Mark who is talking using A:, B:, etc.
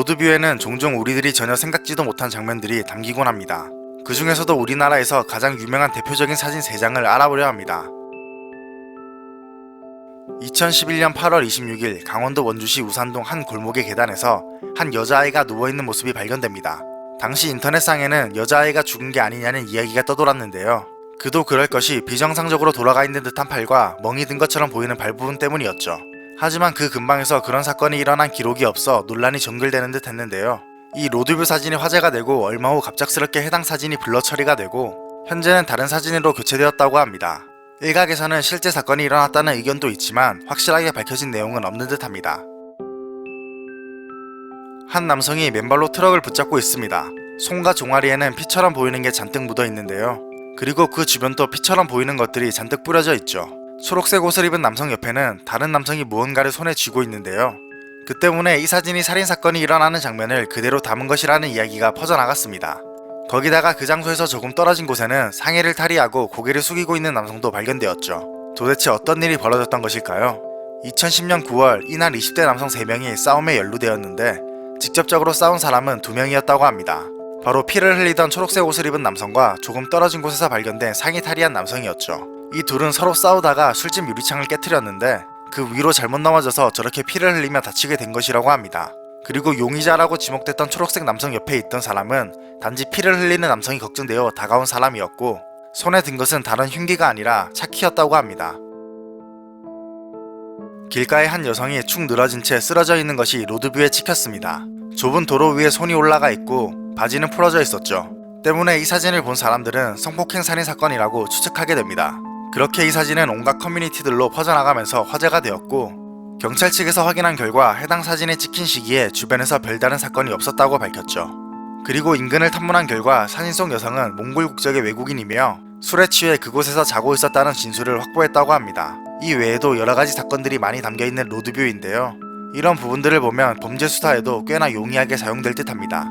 A: 로드뷰에는 종종 우리들이 전혀 생각지도 못한 장면들이 담기곤 합니다. 그 중에서도 우리나라에서 가장 유명한 대표적인 사진 3장을 알아보려 합니다. 2011년 8월 26일 강원도 원주시 우산동 한 골목의 계단에서 한 여자아이가 누워있는 모습이 발견됩니다. 당시 인터넷상에는 여자아이가 죽은 게 아니냐는 이야기가 떠돌았는데요. 그도 그럴 것이 비정상적으로 돌아가 있는 듯한 팔과 멍이 든 것처럼 보이는 발 부분 때문이었죠. 하지만 그 근방에서 그런 사건이 일어난 기록이 없어 논란이 전결되는 듯 했는데요. 이 로드뷰 사진이 화제가 되고 얼마 후 갑작스럽게 해당 사진이 블러 처리가 되고 현재는 다른 사진으로 교체되었다고 합니다. 일각에서는 실제 사건이 일어났다는 의견도 있지만 확실하게 밝혀진 내용은 없는 듯 합니다. 한 남성이 맨발로 트럭을 붙잡고 있습니다. 손과 종아리에는 피처럼 보이는 게 잔뜩 묻어 있는데요. 그리고 그 주변도 피처럼 보이는 것들이 잔뜩 뿌려져 있죠. 초록색 옷을 입은 남성 옆에는 다른 남성이 무언가를 손에 쥐고 있는데요. 그 때문에 이 사진이 살인사건이 일어나는 장면을 그대로 담은 것이라는 이야기가 퍼져나갔습니다. 거기다가 그 장소에서 조금 떨어진 곳에는 상의를 탈의하고 고개를 숙이고 있는 남성도 발견되었죠. 도대체 어떤 일이 벌어졌던 것일까요? 2010년 9월 이날 20대 남성 3명이 싸움에 연루되었는데 직접적으로 싸운 사람은 2명이었다고 합니다. 바로 피를 흘리던 초록색 옷을 입은 남성과 조금 떨어진 곳에서 발견된 상의 탈의한 남성이었죠. 이 둘은 서로 싸우다가 술집 유리창을 깨트렸는데 그 위로 잘못 넘어져서 저렇게 피를 흘리며 다치게 된 것이라고 합니다. 그리고 용의자라고 지목됐던 초록색 남성 옆에 있던 사람은 단지 피를 흘리는 남성이 걱정되어 다가온 사람이었고 손에 든 것은 다른 흉기가 아니라 차키였다고 합니다. 길가에 한 여성이 축 늘어진 채 쓰러져 있는 것이 로드뷰에 찍혔습니다. 좁은 도로 위에 손이 올라가 있고 바지는 풀어져 있었죠. 때문에 이 사진을 본 사람들은 성폭행 살인 사건이라고 추측하게 됩니다. 그렇게 이 사진은 온갖 커뮤니티들로 퍼져나가면서 화제가 되었고 경찰 측에서 확인한 결과 해당 사진에 찍힌 시기에 주변에서 별다른 사건이 없었다고 밝혔죠. 그리고 인근을 탐문한 결과 사진 속 여성은 몽골 국적의 외국인이며 술에 취해 그곳에서 자고 있었다는 진술을 확보했다고 합니다. 이 외에도 여러가지 사건들이 많이 담겨있는 로드뷰인데요. 이런 부분들을 보면 범죄 수사에도 꽤나 용이하게 사용될 듯 합니다.